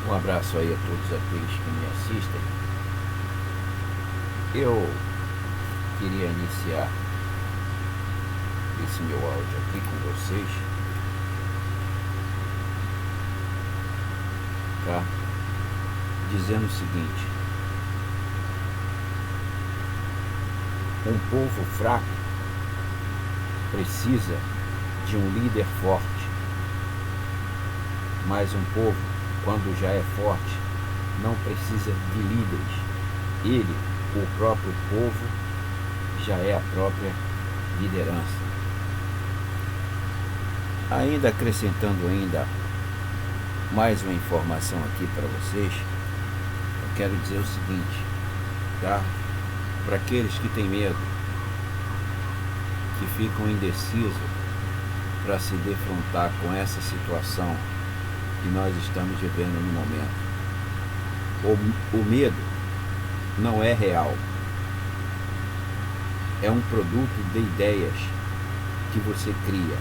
Um abraço aí a todos aqueles que me assistem. Eu queria iniciar esse meu áudio aqui com vocês, tá? Dizendo o seguinte: um povo fraco precisa de um líder forte, mas um povo, quando já é forte, não precisa de líderes. Ele, o próprio povo, já é a própria liderança. Ainda acrescentando mais uma informação aqui para vocês, eu quero dizer o seguinte, tá? Para aqueles que têm medo, que ficam indecisos para se defrontar com essa situação que nós estamos vivendo no momento. O medo não é real. É um produto de ideias que você cria.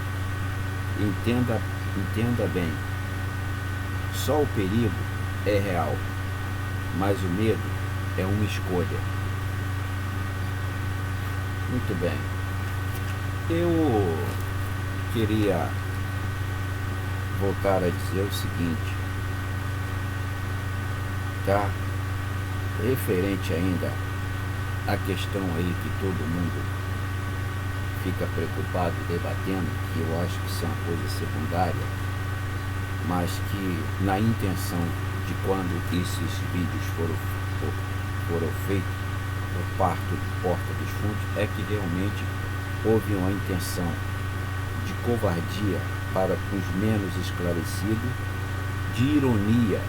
Entenda bem. Só o perigo é real, mas o medo é uma escolha. Muito bem. Eu queria voltar a dizer o seguinte, tá? Referente ainda à questão aí que todo mundo fica preocupado, debatendo, que eu acho que são coisas secundárias, mas que na intenção de quando esses vídeos foram feitos por parte do Porta dos Fundos, é que realmente houve uma intenção de covardia para os menos esclarecidos, de ironia,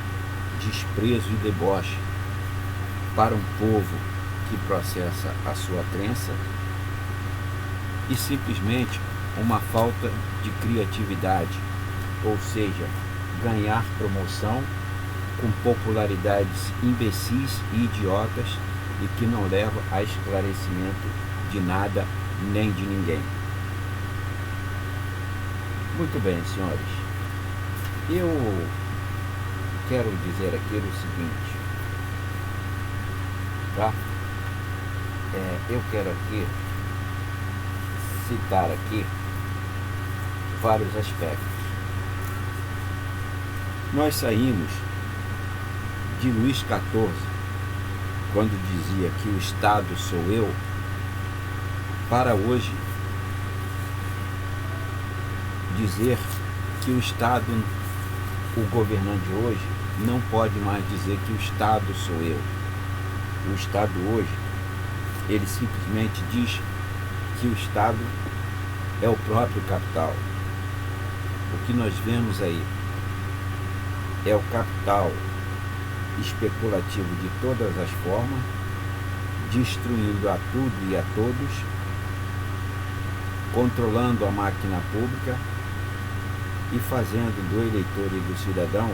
desprezo e deboche para um povo que processa a sua crença, e simplesmente uma falta de criatividade, ou seja, ganhar promoção com popularidades imbecis e idiotas e que não leva a esclarecimento de nada nem de ninguém. Muito bem, senhores, eu quero dizer aqui o seguinte, tá? Eu quero aqui citar aqui vários aspectos. Nós saímos de Luís XIV, quando dizia que o Estado sou eu, para hoje dizer que o Estado, o governante de hoje, não pode mais dizer que o Estado sou eu. O Estado hoje, ele simplesmente diz que o Estado é o próprio capital. O que nós vemos aí é o capital especulativo de todas as formas, destruindo a tudo e a todos, controlando a máquina pública e fazendo do eleitor e do cidadão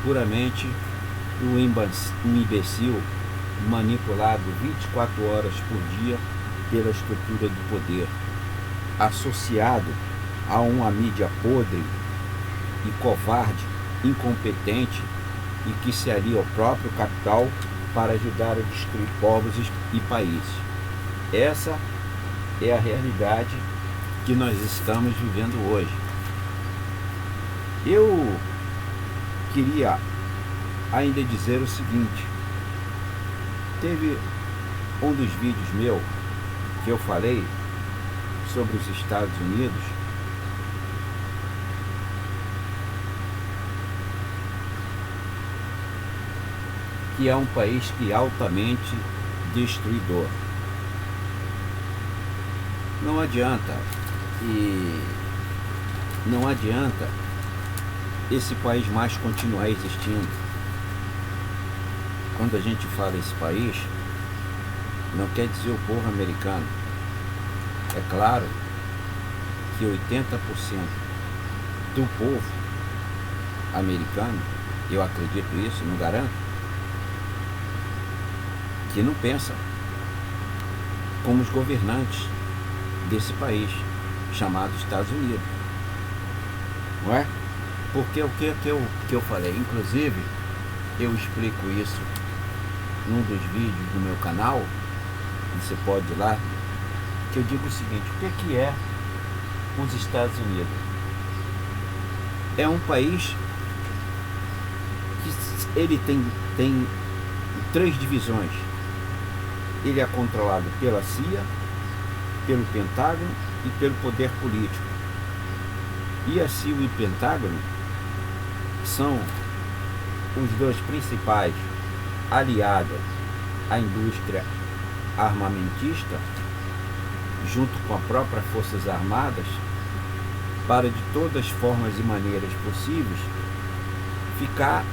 puramente um imbecil manipulado 24 horas por dia pela estrutura do poder, associado a uma mídia podre e covarde, incompetente e que se alia ao próprio capital para ajudar a destruir povos e países. Essa é a realidade que nós estamos vivendo hoje. Eu queria ainda dizer o seguinte: teve um dos vídeos meu que eu falei sobre os Estados Unidos, que é um país que é altamente destruidor. Não adianta esse país mais continuar existindo. Quando a gente fala esse país, não quer dizer o povo americano. É claro que 80% do povo americano, eu acredito isso, não garanto, que não pensa como os governantes desse país chamado Estados Unidos, não é? Porque o que eu falei, inclusive, eu explico isso num dos vídeos do meu canal, você pode ir lá, que eu digo o seguinte: o que é os Estados Unidos? É um país que ele tem 3 divisões. Ele é controlado pela CIA, pelo Pentágono e pelo poder político. E a CIA e o Pentágono são os 2 principais aliados à indústria armamentista, junto com as próprias Forças Armadas, para de todas as formas e maneiras possíveis ficar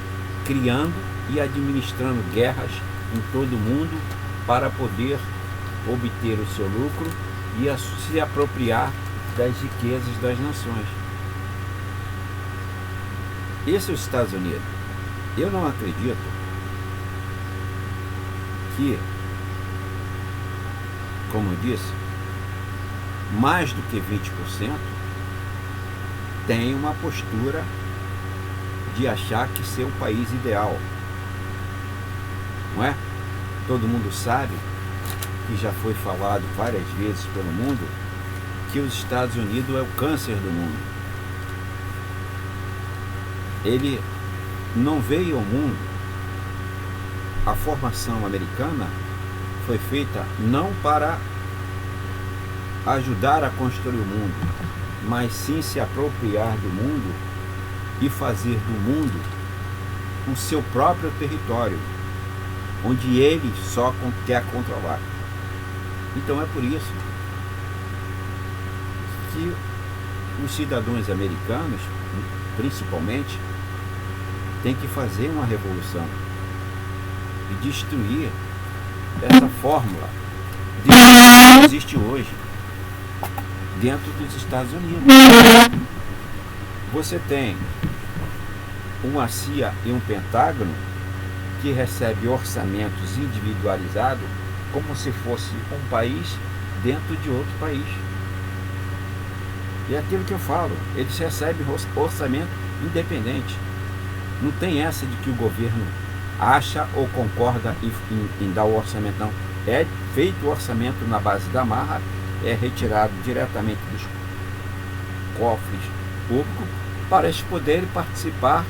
criando e administrando guerras em todo o mundo para poder obter o seu lucro e se apropriar das riquezas das nações. Esse é os Estados Unidos. Eu não acredito que, como eu disse, mais do que 20% tem uma postura de achar que ser o país ideal. Não é? Todo mundo sabe, que já foi falado várias vezes pelo mundo, que os Estados Unidos é o câncer do mundo. Ele não veio ao mundo, a formação americana foi feita não para ajudar a construir o mundo, mas sim se apropriar do mundo e fazer do mundo o seu próprio território, onde ele só quer controlar. Então é por isso que os cidadãos americanos, principalmente, têm que fazer uma revolução e destruir essa fórmula que existe hoje dentro dos Estados Unidos. Você tem uma CIA e um Pentágono que recebe orçamentos individualizados como se fosse um país dentro de outro país. E é aquilo que eu falo, eles recebem orçamento independente. Não tem essa de que o governo acha ou concorda em dar o orçamento, não. É feito o orçamento na base da marra, é retirado diretamente dos cofres públicos para eles poderem participar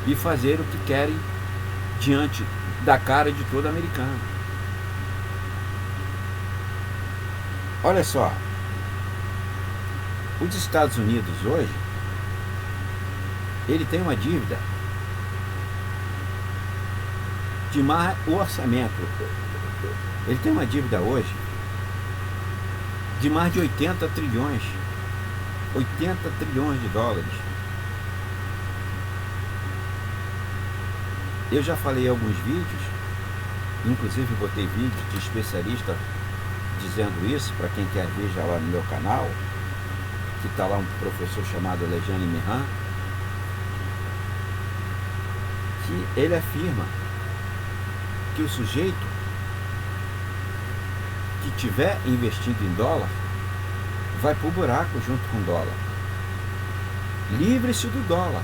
e fazer o que querem diante da cara de todo americano. Olha só, os Estados Unidos hoje, ele tem uma dívida de mais o orçamento. Ele tem uma dívida hoje de mais de 80 trilhões. 80 trilhões de dólares. Eu já falei em alguns vídeos, inclusive botei vídeo de especialista dizendo isso, para quem quer ver já lá no meu canal, que está lá um professor chamado Lejane Mihan, que ele afirma que o sujeito que tiver investido em dólar vai pro buraco junto com o dólar. Livre-se do dólar.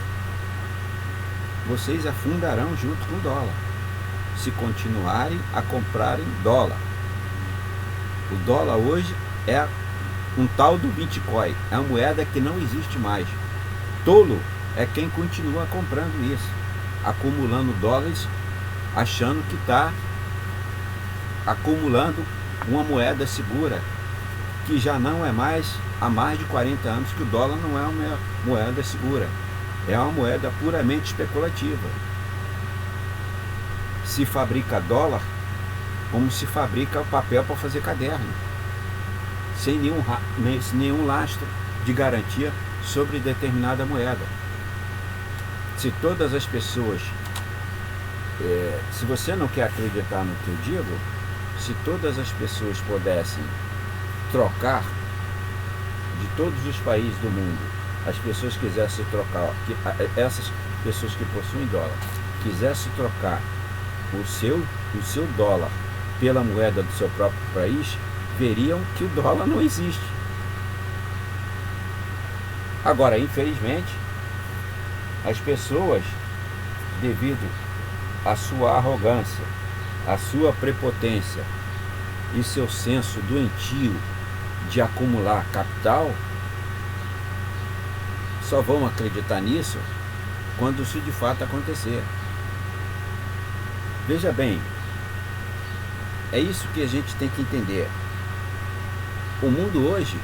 Vocês afundarão junto com o dólar, se continuarem a comprarem dólar. O dólar hoje é um tal do Bitcoin, é uma moeda que não existe mais. Tolo é quem continua comprando isso, acumulando dólares, achando que está acumulando uma moeda segura, que já não é mais, há mais de 40 anos que o dólar não é uma moeda segura, é uma moeda puramente especulativa. Se fabrica dólar como se fabrica papel para fazer caderno, sem nenhum lastro de garantia sobre determinada moeda. Se todas as pessoas, se você não quer acreditar no que eu digo, se todas as pessoas pudessem trocar de todos os países do mundo, as pessoas quisessem trocar, essas pessoas que possuem dólar, quisessem trocar o seu dólar pela moeda do seu próprio país, veriam que o dólar não existe. Agora, infelizmente, As pessoas, devido à sua arrogância, à sua prepotência e seu senso doentio de acumular capital, só vão acreditar nisso quando isso de fato acontecer. Veja bem, é isso que a gente tem que entender. O mundo hoje,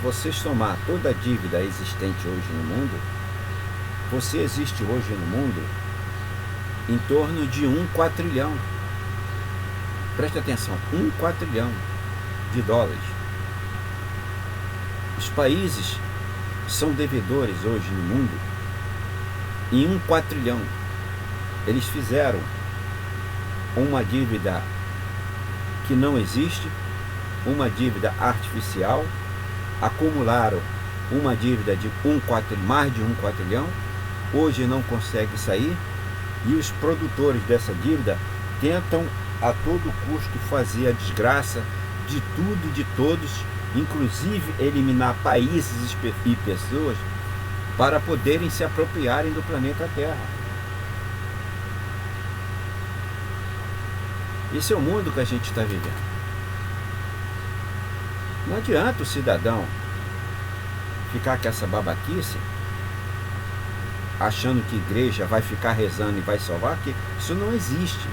você somar toda a dívida existente hoje no mundo, você existe hoje no mundo em torno de 1 quatrilhão. Preste atenção, 1 quatrilhão de dólares. Os países são devedores hoje no mundo em 1 quatrilhão. Eles fizeram uma dívida que não existe, uma dívida artificial, acumularam uma dívida de mais de 1 quatrilhão, hoje não consegue sair, e os produtores dessa dívida tentam a todo custo fazer a desgraça de tudo, de todos, inclusive eliminar países e pessoas para poderem se apropriarem do planeta Terra. Esse é o mundo que a gente está vivendo. Não adianta o cidadão ficar com essa babaquice, achando que igreja vai ficar rezando e vai salvar, que isso não existe.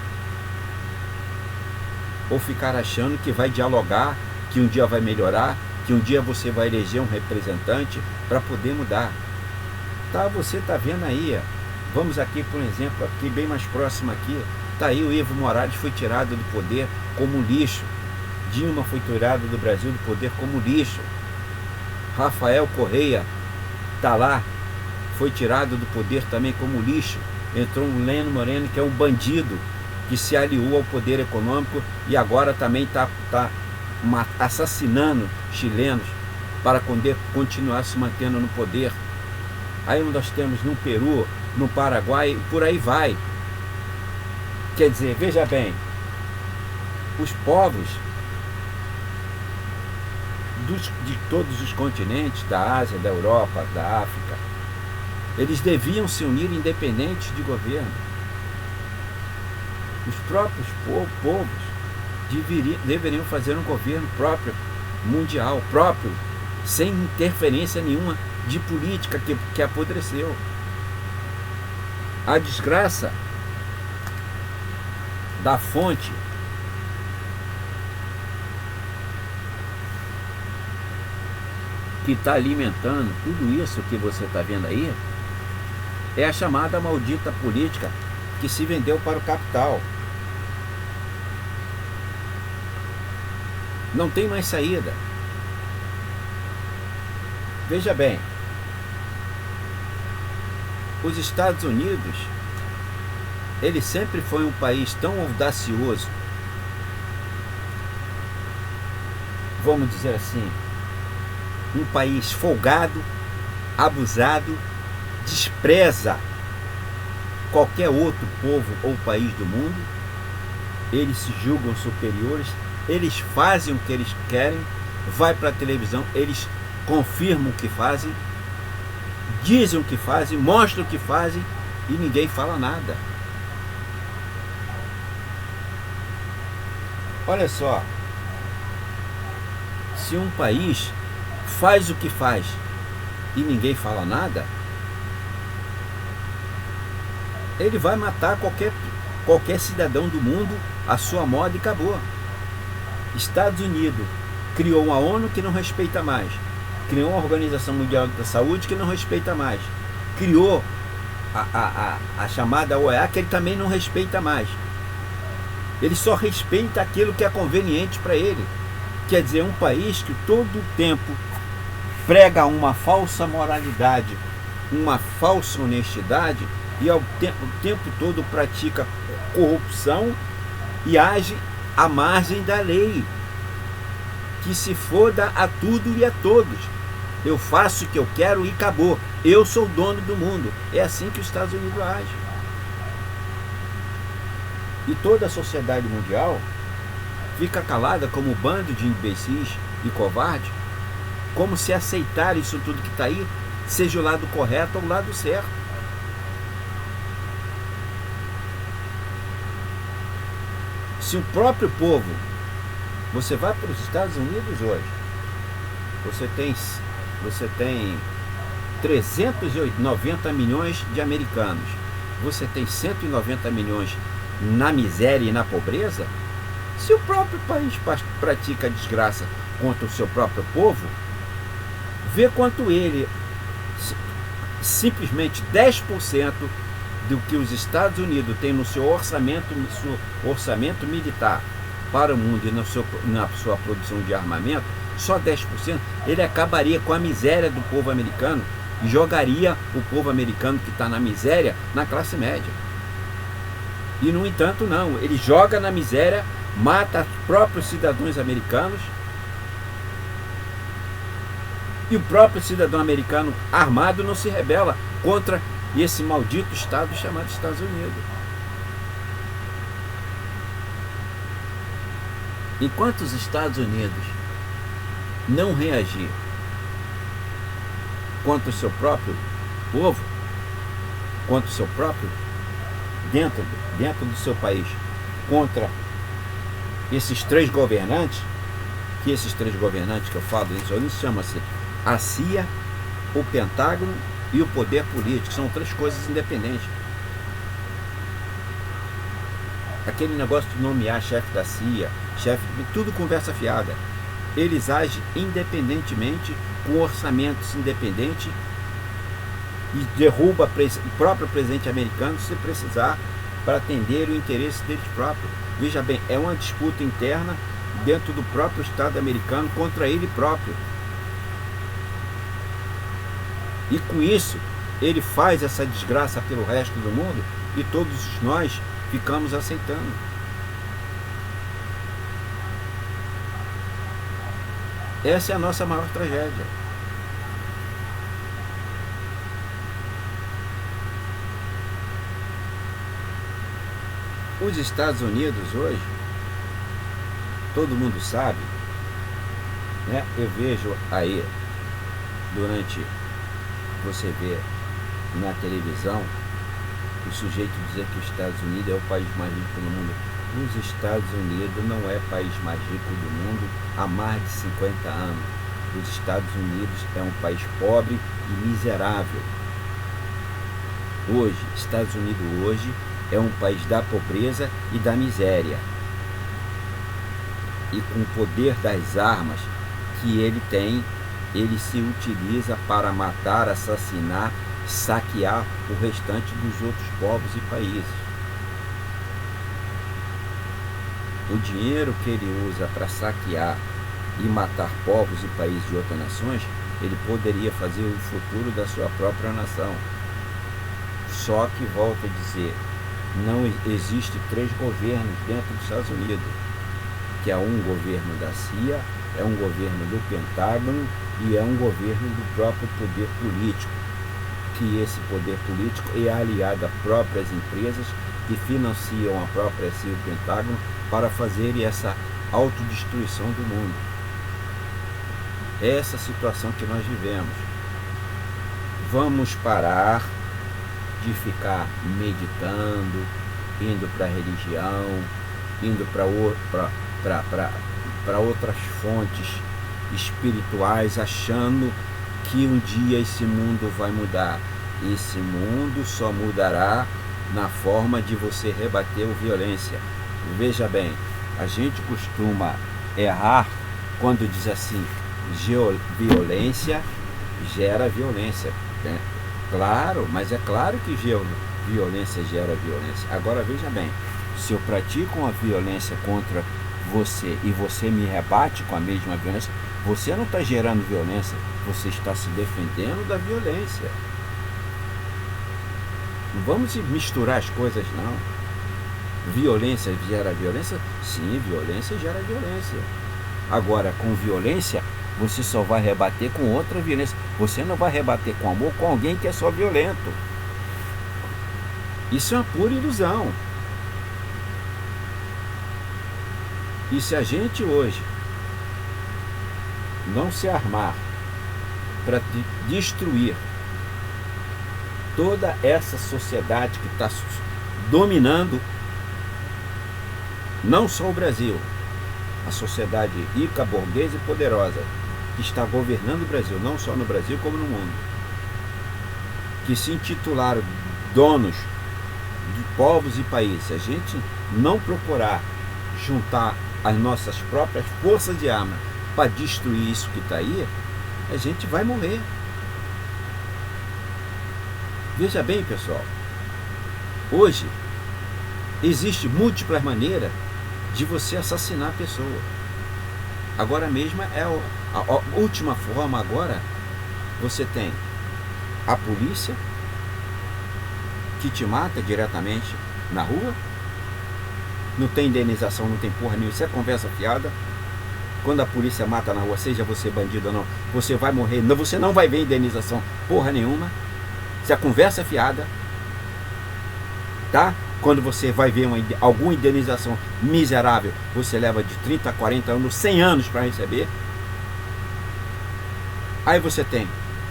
Ou ficar achando que vai dialogar, que um dia vai melhorar, que um dia você vai eleger um representante para poder mudar. Tá, você está vendo aí, vamos aqui por exemplo, aqui bem mais próximo aqui, tá aí o Evo Morales foi tirado do poder como lixo. Dilma foi tirada do Brasil do poder como lixo. Rafael Correia tá lá, foi tirado do poder também como lixo. Entrou um Leno Moreno, que é um bandido, que se aliou ao poder econômico e agora também está assassinando chilenos para continuar se mantendo no poder. Aí nós temos no Peru, no Paraguai, por aí vai. Quer dizer, veja bem, os povos de todos os continentes, da Ásia, da Europa, da África, eles deviam se unir independentes de governo. Os próprios povos deveriam fazer um governo próprio, mundial, próprio, sem interferência nenhuma de política que apodreceu. A desgraça da fonte que está alimentando tudo isso que você está vendo aí é a chamada maldita política que se vendeu para o capital. Não tem mais saída. Veja bem, os Estados Unidos, ele sempre foi um país tão audacioso, vamos dizer assim, um país folgado, abusado, despreza qualquer outro povo ou país do mundo. Eles se julgam superiores, eles fazem o que eles querem, vai para a televisão, eles confirmam o que fazem, dizem o que fazem, mostram o que fazem e ninguém fala nada. Olha só, se um país faz o que faz e ninguém fala nada, ele vai matar qualquer cidadão do mundo à sua moda e acabou. Estados Unidos criou uma ONU que não respeita mais, criou uma Organização Mundial da Saúde que não respeita mais, criou a chamada OEA, que ele também não respeita mais. Ele só respeita aquilo que é conveniente para ele. Quer dizer, um país que todo o tempo prega uma falsa moralidade, uma falsa honestidade e o tempo todo pratica corrupção e age à margem da lei, que se foda a tudo e a todos. Eu faço o que eu quero e acabou. Eu sou o dono do mundo. É assim que os Estados Unidos age. E toda a sociedade mundial fica calada como um bando de imbecis e covardes, como se aceitar isso tudo que está aí, seja o lado correto ou o lado certo. Se o próprio povo, você vai para os Estados Unidos hoje, você tem 390 milhões de americanos, você tem 190 milhões na miséria e na pobreza. Se o próprio país pratica a desgraça contra o seu próprio povo, vê quanto ele, simplesmente 10% do que os Estados Unidos têm no seu orçamento militar para o mundo e na sua produção de armamento, só 10%, ele acabaria com a miséria do povo americano e jogaria o povo americano que está na miséria na classe média. E, no entanto, não. Ele joga na miséria, mata os próprios cidadãos americanos, e o próprio cidadão americano armado não se rebela contra esse maldito Estado chamado Estados Unidos. Enquanto os Estados Unidos não reagir contra o seu próprio povo, contra o seu próprio, dentro do seu país, contra esses três governantes, que eu falo, eles chamam-se a CIA, o Pentágono e o poder político, são três coisas independentes. Aquele negócio de nomear chefe da CIA, tudo conversa fiada. Eles agem independentemente, com orçamentos independentes, e derruba o próprio presidente americano se precisar, para atender o interesse deles próprios. Veja bem, é uma disputa interna dentro do próprio Estado americano contra ele próprio. E com isso, ele faz essa desgraça pelo resto do mundo e todos nós ficamos aceitando. Essa é a nossa maior tragédia. Os Estados Unidos hoje, todo mundo sabe, né? Eu vejo aí, você vê na televisão, o sujeito dizer que os Estados Unidos é o país mais rico do mundo. Os Estados Unidos não é o país mais rico do mundo há mais de 50 anos. Os Estados Unidos é um país pobre e miserável. Hoje, Estados Unidos hoje é um país da pobreza e da miséria. E com o poder das armas que ele tem, ele se utiliza para matar, assassinar, saquear o restante dos outros povos e países. O dinheiro que ele usa para saquear e matar povos e países de outras nações, ele poderia fazer o futuro da sua própria nação. Só que, volto a dizer, não existe três governos dentro dos Estados Unidos, que é um governo da CIA, é um governo do Pentágono e é um governo do próprio poder político, que esse poder político é aliado a próprias empresas que financiam a própria CIA e o Pentágono para fazerem essa autodestruição do mundo. Essa situação que nós vivemos. Vamos parar de ficar meditando, indo para a religião, indo para outras fontes espirituais, achando que um dia esse mundo vai mudar. Esse mundo só mudará na forma de você rebater a violência. Veja bem, a gente costuma errar quando diz assim, violência gera violência, né? Claro, mas é claro que violência gera violência. Agora veja bem, se eu pratico uma violência contra você e você me rebate com a mesma violência, você não está gerando violência, você está se defendendo da violência. Não vamos misturar as coisas, não. Violência gera violência? Sim, violência gera violência. Agora, com violência, você só vai rebater com outra violência. Você não vai rebater com amor com alguém que é só violento. Isso é uma pura ilusão. E se a gente hoje não se armar para destruir toda essa sociedade que está dominando não só o Brasil, a sociedade rica, burguesa e poderosa, que está governando o Brasil, não só no Brasil como no mundo, que se intitularam donos de povos e países. Se a gente não procurar juntar as nossas próprias forças de arma para destruir isso que está aí, a gente vai morrer. Veja bem, pessoal, hoje existe múltiplas maneiras de você assassinar a pessoa. Agora mesmo é a última forma. Agora você tem a polícia que te mata diretamente na rua, não tem indenização, não tem porra nenhuma, isso é conversa fiada. Quando a polícia mata na rua, seja você bandido ou não, você vai morrer, não, você não vai ver indenização porra nenhuma, se a conversa é fiada, tá? Quando você vai ver alguma indenização miserável, você leva de 30 a 40 anos, 100 anos para receber. Aí você tem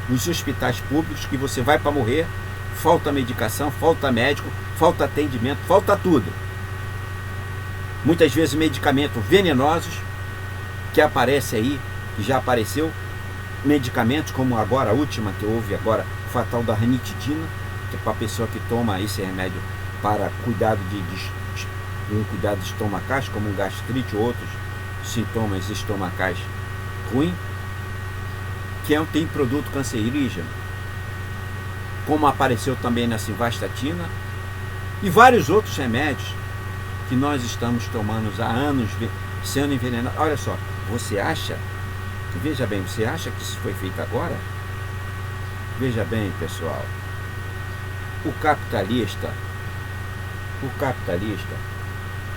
os hospitais públicos que você vai para morrer, falta medicação, falta médico, falta atendimento, falta tudo. Muitas vezes medicamentos venenosos que aparece aí, que já apareceu, medicamentos como agora a última que houve agora, fatal da ranitidina, que é para a pessoa que toma esse remédio para cuidado um cuidado estomacais, como gastrite ou outros sintomas estomacais ruins, que tem produto cancerígeno, como apareceu também na simvastatina, e vários outros remédios que nós estamos tomando há anos, sendo envenenados. Olha só, você acha, veja bem, você acha que isso foi feito agora? Veja bem, pessoal, o capitalista,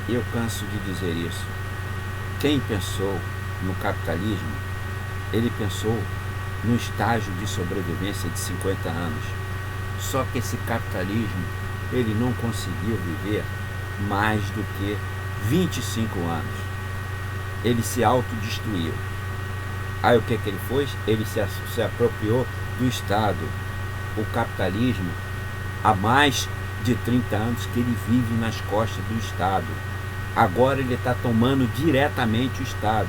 eu canso de dizer isso, quem pensou no capitalismo, ele pensou no estágio de sobrevivência de 50 anos. Só que esse capitalismo, ele não conseguiu viver mais do que 25 anos. Ele se autodestruiu. Aí o que ele fez? Ele se apropriou do Estado. O capitalismo, há mais de 30 anos que ele vive nas costas do Estado. Agora ele está tomando diretamente o Estado.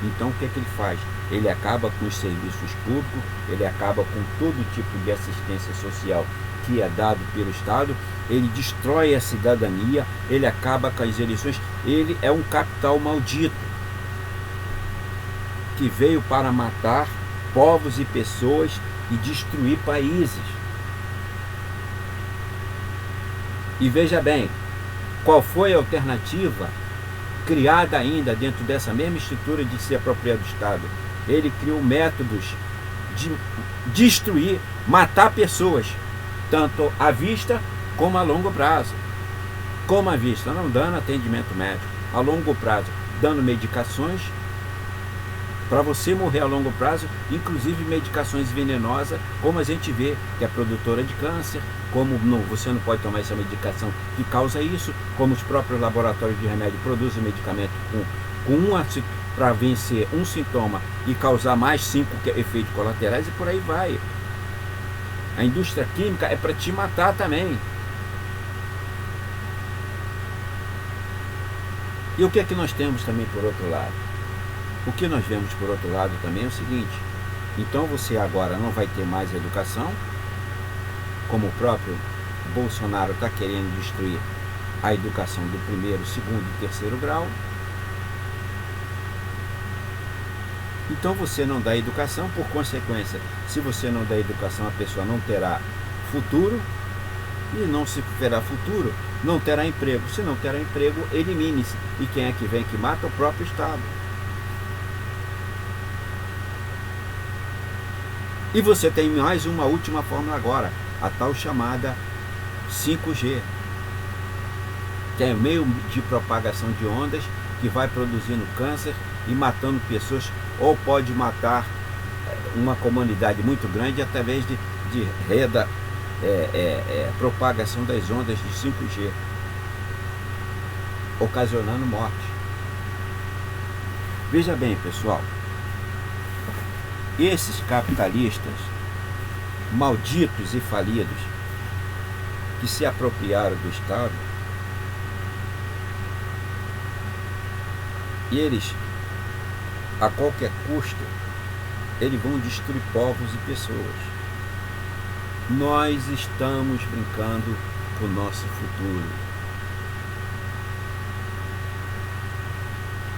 Então o que ele faz? Ele acaba com os serviços públicos, ele acaba com todo tipo de assistência social que é dado pelo Estado, ele destrói a cidadania, ele acaba com as eleições. Ele é um capital maldito que veio para matar povos e pessoas e destruir países. E veja bem, qual foi a alternativa criada ainda dentro dessa mesma estrutura de se apropriar do Estado? Ele criou métodos de destruir, matar pessoas, tanto à vista como a longo prazo. Como à vista, não dando atendimento médico, a longo prazo, dando medicações para você morrer a longo prazo, inclusive medicações venenosas, como a gente vê, que é produtora de câncer, como você não pode tomar essa medicação que causa isso, como os próprios laboratórios de remédio produzem medicamento para vencer um sintoma e causar mais 5 efeitos colaterais e por aí vai. A indústria química é para te matar também. E o que é que nós temos também por outro lado? O que nós vemos por outro lado também é o seguinte: então você agora não vai ter mais educação, como o próprio Bolsonaro está querendo destruir a educação do primeiro, segundo e terceiro grau. Então você não dá educação, por consequência, se você não dá educação, a pessoa não terá futuro, e não se terá futuro, não terá emprego. Se não terá emprego, elimine-se. E quem é que vem que mata? O próprio Estado. E você tem mais uma última fórmula agora, a tal chamada 5G, que é o meio de propagação de ondas que vai produzindo câncer e matando pessoas, ou pode matar uma comunidade muito grande através de propagação das ondas de 5G, ocasionando morte. Veja bem, pessoal, esses capitalistas malditos e falidos, que se apropriaram do Estado, e eles, a qualquer custo, eles vão destruir povos e pessoas. Nós estamos brincando com o nosso futuro.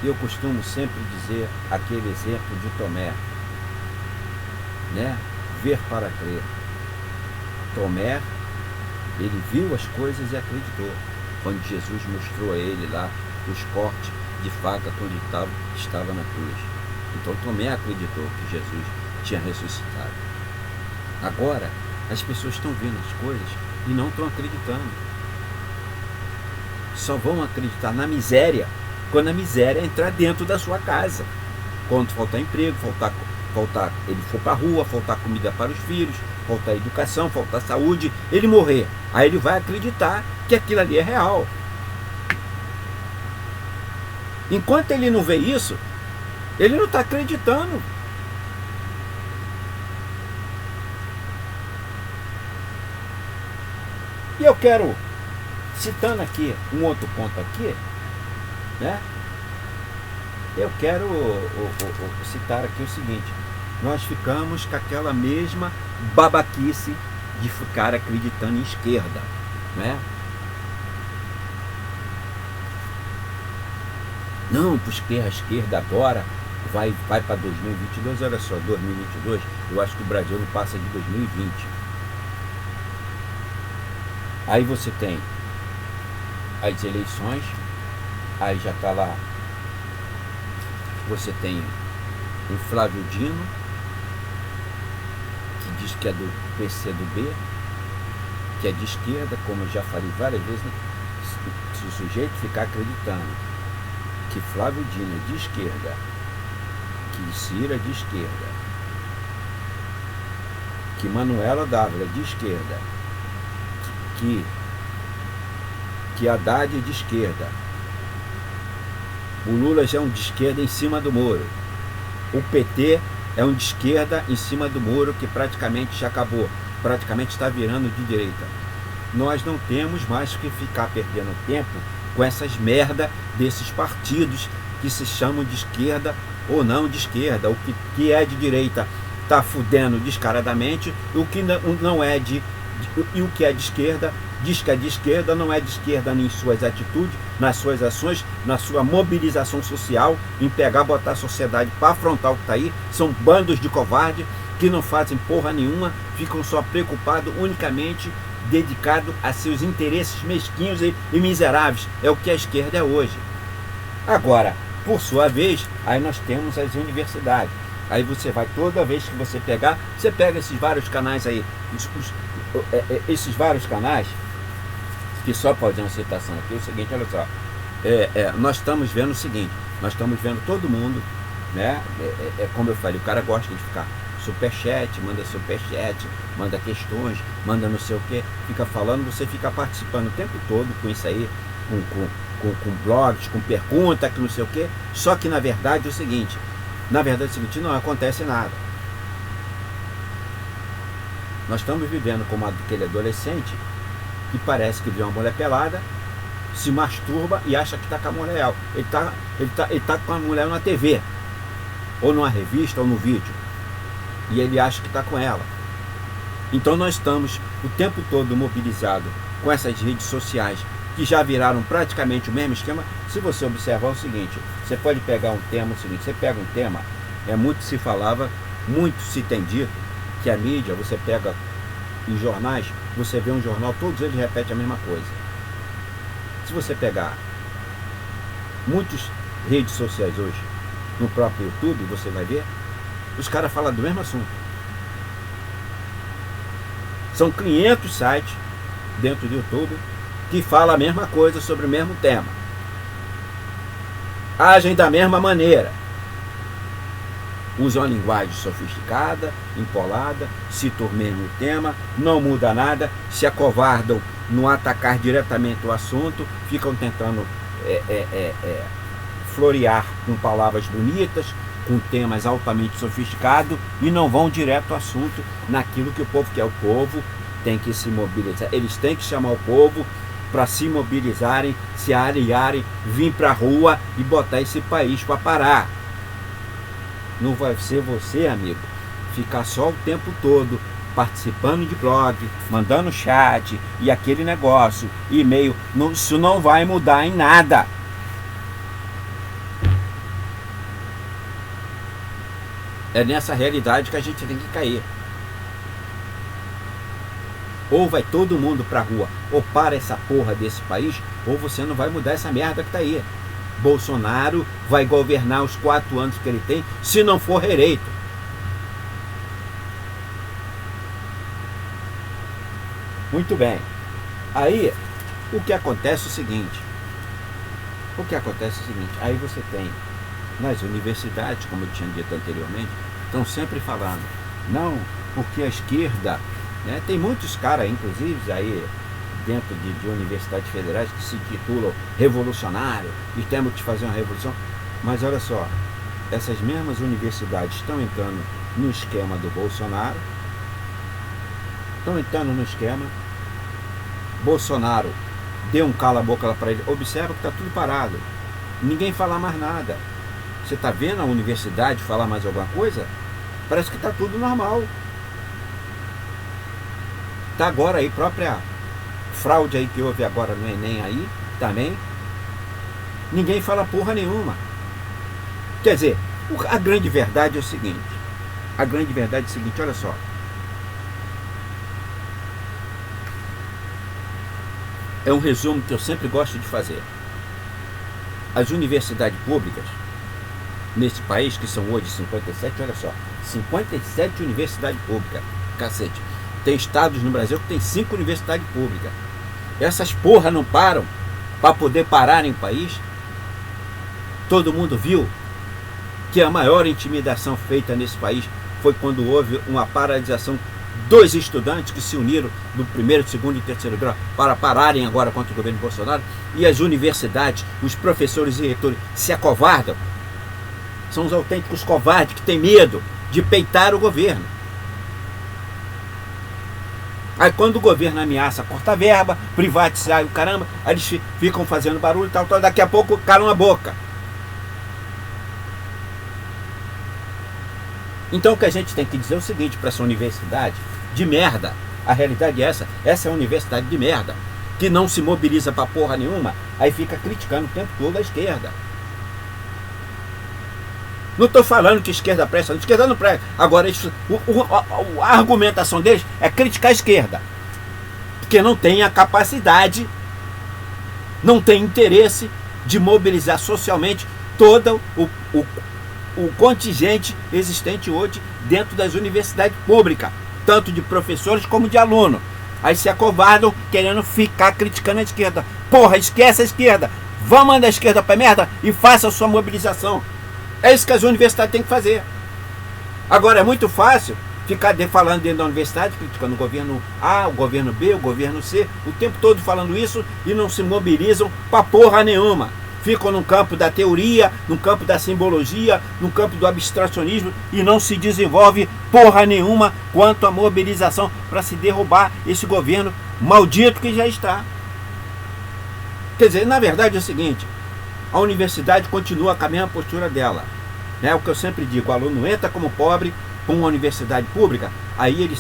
Eu costumo sempre dizer aquele exemplo de Tomé, né? Ver para crer. Tomé, ele viu as coisas e acreditou. Quando Jesus mostrou a ele lá os cortes de faca quando ele estava na cruz. Então Tomé acreditou que Jesus tinha ressuscitado. Agora, as pessoas estão vendo as coisas e não estão acreditando. Só vão acreditar na miséria quando a miséria entrar dentro da sua casa. Quando faltar emprego, ele for para a rua, faltar comida para os filhos, faltar educação, faltar saúde, ele morrer. Aí ele vai acreditar que aquilo ali é real. Enquanto ele não vê isso, ele não está acreditando. E eu quero, citando aqui um outro ponto aqui, né? Eu quero citar aqui o seguinte: nós ficamos com aquela mesma babaquice de ficar acreditando em esquerda, né? Não, porque a esquerda agora vai para 2022, olha só, 2022, eu acho que o Brasil não passa de 2020. Aí você tem as eleições, aí já está lá, você tem o Flávio Dino, que diz que é do PCdoB, que é de esquerda, como eu já falei várias vezes, né? Se o sujeito ficar acreditando que Flávio Dino é de esquerda, que Ciro é de esquerda, que Manuela Dávila é de esquerda, que Haddad é de esquerda, o Lula já é um de esquerda em cima do Moro, o PT é um de esquerda em cima do Moro, que praticamente já acabou, praticamente está virando de direita. Nós não temos mais que ficar perdendo tempo com essas merda desses partidos que se chamam de esquerda ou não de esquerda. O que é de direita está fudendo descaradamente, o que não é e o que é de esquerda diz que é de esquerda, não é de esquerda em suas atitudes, nas suas ações, na sua mobilização social, em pegar, botar a sociedade para afrontar o que está aí. São bandos de covarde que não fazem porra nenhuma, ficam só preocupados unicamente dedicado a seus interesses mesquinhos e miseráveis. É o que a esquerda é hoje. Agora, por sua vez, aí nós temos as universidades. Aí você vai, toda vez que você pegar, você pega esses vários canais aí, esses vários canais, que só pode dar uma citação aqui, é o seguinte, olha só, nós estamos vendo o seguinte, nós estamos vendo todo mundo, né? Como eu falei, o cara gosta de ficar superchat, manda questões, manda não sei o que, fica falando, você fica participando o tempo todo com isso aí, com blogs, com pergunta, que não sei o que, só que na verdade é o seguinte, não acontece nada. Nós estamos vivendo como aquele adolescente que parece que vê uma mulher pelada, se masturba e acha que está com a mulher. Ele tá com a mulher na TV, ou numa revista, ou no vídeo, e ele acha que está com ela. Então nós estamos o tempo todo mobilizados com essas redes sociais, que já viraram praticamente o mesmo esquema. Se você observar o seguinte, você pode pegar um tema, você pega um tema, muito se falava, muito se tem dito, que a mídia, você pega em jornais, você vê um jornal, todos eles repetem a mesma coisa. Se você pegar muitas redes sociais hoje, no próprio YouTube, você vai ver, os caras falam do mesmo assunto. São 500 sites dentro do YouTube que falam a mesma coisa sobre o mesmo tema. Agem da mesma maneira. Usam a linguagem sofisticada, empolada, citam o mesmo tema, não muda nada, se acovardam no atacar diretamente o assunto, ficam tentando florear com palavras bonitas, com temas altamente sofisticados, e não vão direto ao assunto, naquilo que o povo quer. O povo têm que se mobilizar, eles têm que chamar o povo para se mobilizarem, se aliarem, vir para a rua e botar esse país para parar. Não vai ser você, amigo, ficar só o tempo todo participando de blog, mandando chat e aquele negócio, e-mail. Isso não vai mudar em nada. É nessa realidade que a gente tem que cair. Ou vai todo mundo pra rua, ou para essa porra desse país, ou você não vai mudar essa merda que tá aí. Bolsonaro vai governar os 4 anos que ele tem, se não for reeleito. Muito bem. Aí, o que acontece é o seguinte. Aí você tem, nas universidades, como eu tinha dito anteriormente, estão sempre falando, não, porque a esquerda, né, tem muitos caras, inclusive, aí dentro de universidades federais que se titulam revolucionário e temos que fazer uma revolução, mas olha só, essas mesmas universidades estão entrando no esquema do Bolsonaro, Bolsonaro deu um cala-boca lá para ele, observa que está tudo parado, ninguém fala mais nada. Você está vendo a universidade falar mais alguma coisa? Parece que está tudo normal. Está agora aí, própria fraude aí que houve agora no Enem aí, também. Ninguém fala porra nenhuma. Quer dizer, a grande verdade é o seguinte. Olha só. É um resumo que eu sempre gosto de fazer. As universidades públicas nesse país, que são hoje 57, olha só, 57 universidades públicas, cacete. Tem estados no Brasil que tem 5 universidades públicas. Essas porra não param para poder parar em um país. Todo mundo viu que a maior intimidação feita nesse país foi quando houve uma paralisação dos estudantes que se uniram do 1º, 2º e 3º grau para pararem agora contra o governo Bolsonaro, e as universidades, os professores e reitores se acovardam. São os autênticos covardes que têm medo de peitar o governo. Aí quando o governo ameaça cortar verba, privatizar e o caramba, aí eles ficam fazendo barulho e tal, daqui a pouco calam a boca. Então o que a gente tem que dizer é o seguinte para essa universidade de merda, a realidade é essa é uma universidade de merda, que não se mobiliza pra porra nenhuma, aí fica criticando o tempo todo a esquerda. Não estou falando que esquerda presta, a esquerda não presta. Agora, a argumentação deles é criticar a esquerda, porque não tem a capacidade, não tem interesse de mobilizar socialmente todo o contingente existente hoje dentro das universidades públicas, tanto de professores como de alunos. Aí se acovardam querendo ficar criticando a esquerda. Porra, esquece a esquerda, vá mandar a esquerda pra merda e faça a sua mobilização. É isso que as universidades têm que fazer. Agora é muito fácil ficar falando dentro da universidade, criticando o governo A, o governo B, o governo C, o tempo todo falando isso e não se mobilizam pra porra nenhuma. Ficam no campo da teoria, no campo da simbologia, no campo do abstracionismo e não se desenvolve porra nenhuma quanto à mobilização para se derrubar esse governo maldito que já está. Quer dizer, na verdade é o seguinte, a universidade continua com a mesma postura dela. É o que eu sempre digo, o aluno entra como pobre com uma universidade pública, aí ele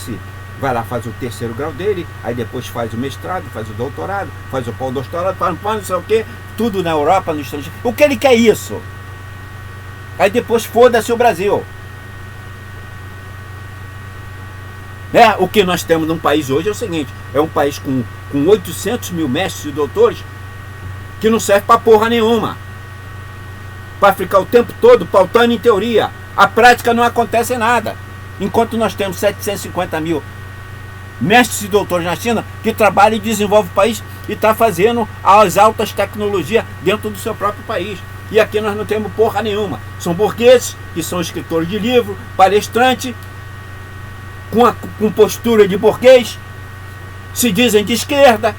vai lá, faz o 3º grau dele, aí depois faz o mestrado, faz o doutorado, faz o pós-doutorado, faz não sei o quê, tudo na Europa, no estrangeiro. O que ele quer isso? Aí depois foda-se o Brasil. O que nós temos num país hoje é o seguinte, é um país com 800 mil mestres e doutores que não serve pra porra nenhuma. Para ficar o tempo todo pautando em teoria. A prática não acontece nada. Enquanto nós temos 750 mil mestres e doutores na China que trabalham e desenvolvem o país e está fazendo as altas tecnologias dentro do seu próprio país. E aqui nós não temos porra nenhuma. São burgueses, que são escritores de livro, palestrantes, com postura de burguês, se dizem de esquerda.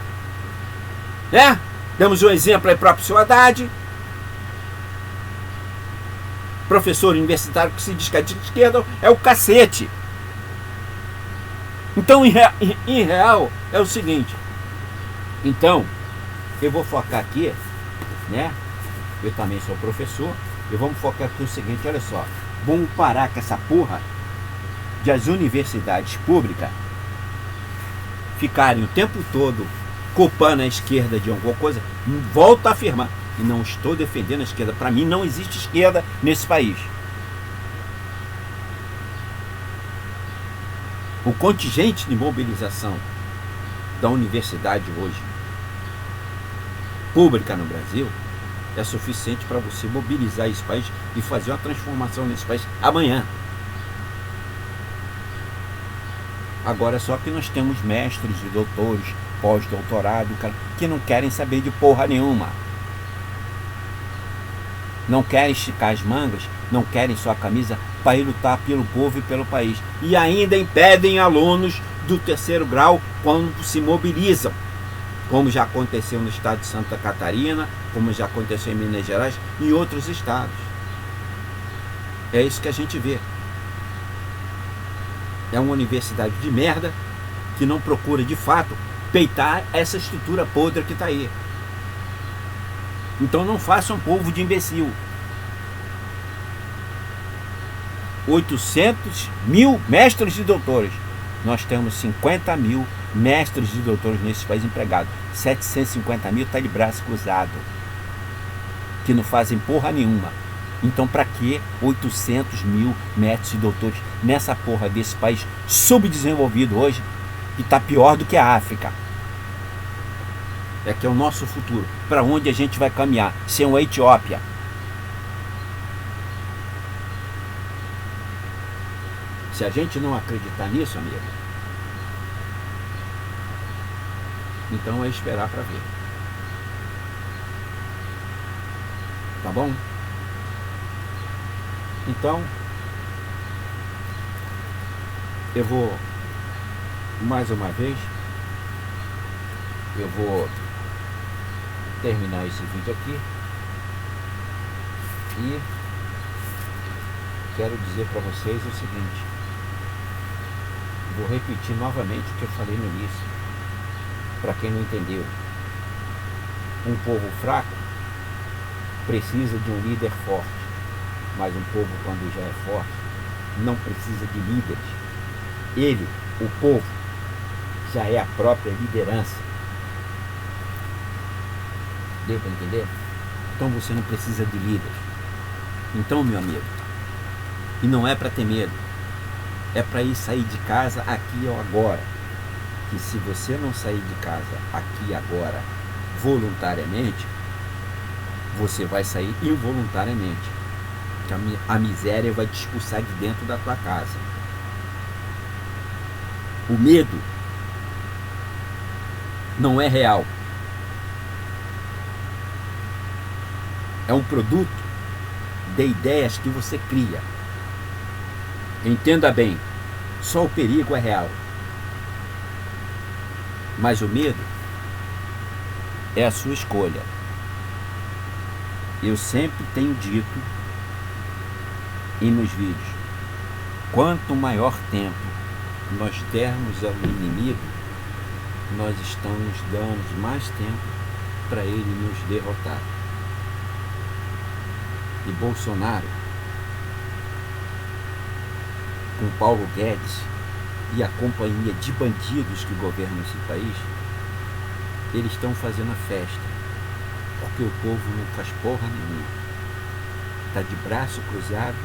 Temos um exemplo aí próprio, seu Haddad, professor universitário que se diz que é de esquerda, é o cacete. Então, em real, é o seguinte. Então, eu vou focar aqui, né? Eu também sou professor. E vamos focar aqui o seguinte, olha só. Vamos parar com essa porra de as universidades públicas ficarem o tempo todo culpando a esquerda de alguma coisa. Volto a afirmar, e não estou defendendo a esquerda. Para mim não existe esquerda nesse país. O contingente de mobilização da universidade hoje, pública no Brasil, é suficiente para você mobilizar esse país e fazer uma transformação nesse país amanhã. Agora só que nós temos mestres e doutores, pós-doutorado, que não querem saber de porra nenhuma. Não querem esticar as mangas, não querem sua camisa para ir lutar pelo povo e pelo país. E ainda impedem alunos do terceiro grau quando se mobilizam. Como já aconteceu no estado de Santa Catarina, como já aconteceu em Minas Gerais e em outros estados. É isso que a gente vê. É uma universidade de merda que não procura de fato peitar essa estrutura podre que está aí. Então não façam povo de imbecil. 800 mil mestres e doutores. Nós temos 50 mil mestres e doutores nesse país empregados. 750 mil está de braço cruzado, que não fazem porra nenhuma. Então para que 800 mil mestres e doutores nessa porra desse país subdesenvolvido hoje, que está pior do que a África? É que é o nosso futuro. Para onde a gente vai caminhar? Sem uma Etiópia. Se a gente não acreditar nisso, amigo, então é esperar para ver. Tá bom? Então, eu vou, mais uma vez, eu vou terminar esse vídeo aqui e quero dizer para vocês o seguinte. Vou repetir novamente o que eu falei no início, para quem não entendeu. Um povo fraco precisa de um líder forte, mas um povo, quando já é forte, não precisa de líderes. Ele, o povo, já é a própria liderança. Deu para entender? Então você não precisa de líderes. Então, meu amigo, e não é para ter medo, é para ir sair de casa aqui ou agora. Que se você não sair de casa aqui agora voluntariamente, você vai sair involuntariamente. A miséria vai te expulsar de dentro da tua casa. O medo não é real. É um produto de ideias que você cria. Entenda bem, só o perigo é real. Mas o medo é a sua escolha. Eu sempre tenho dito e nos vídeos, quanto maior tempo nós dermos ao inimigo, nós estamos dando mais tempo para ele nos derrotar. E Bolsonaro, com Paulo Guedes e a companhia de bandidos que governam esse país, eles estão fazendo a festa, porque o povo não faz porra nenhuma. Está de braço cruzado,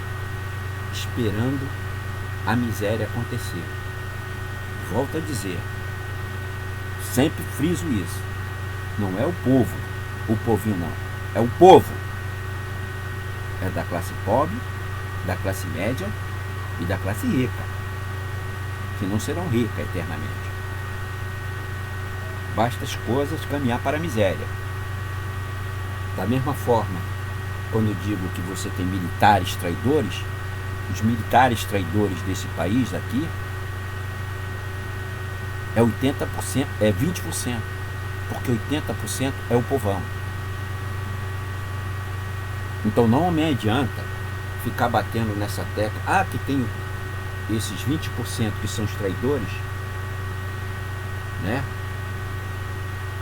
esperando a miséria acontecer. Volto a dizer, sempre friso isso, não é o povo, o povinho não, é o povo. É da classe pobre, da classe média e da classe rica, que não serão ricas eternamente. Basta as coisas caminhar para a miséria. Da mesma forma, quando eu digo que você tem militares traidores, os militares traidores desse país aqui é 80%, é 20%, porque 80% é o povão. Então não me adianta ficar batendo nessa tecla, que tem esses 20% que são os traidores, né?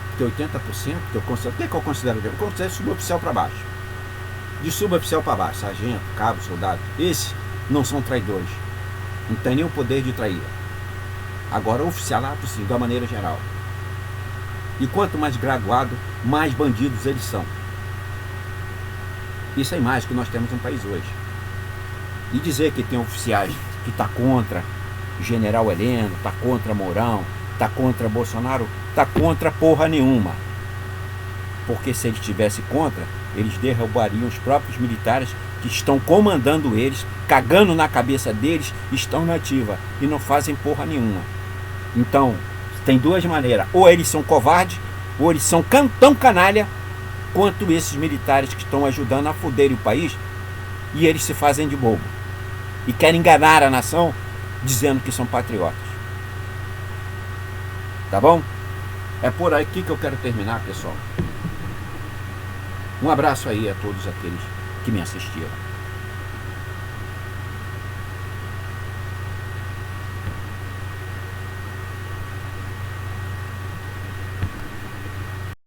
Porque 80% que eu considero, o que eu considero? Eu considero suboficial para baixo. De suboficial para baixo, sargento, cabo, soldado, esses não são traidores. Não tem nem o poder de trair. Agora, o oficialato, sim, de uma maneira geral. E quanto mais graduado, mais bandidos eles são. Isso é a imagem que nós temos no país hoje. E dizer que tem oficiais que está contra General Heleno, está contra Mourão, está contra Bolsonaro, está contra porra nenhuma. Porque se eles estivessem contra, eles derrubariam os próprios militares que estão comandando eles, cagando na cabeça deles, estão na ativa e não fazem porra nenhuma. Então, tem duas maneiras: ou eles são covardes, ou eles são tão canalha quanto esses militares que estão ajudando a foder o país, e eles se fazem de bobo e querem enganar a nação dizendo que são patriotas. Tá bom? É por aqui que eu quero terminar, pessoal. Um abraço aí a todos aqueles que me assistiram.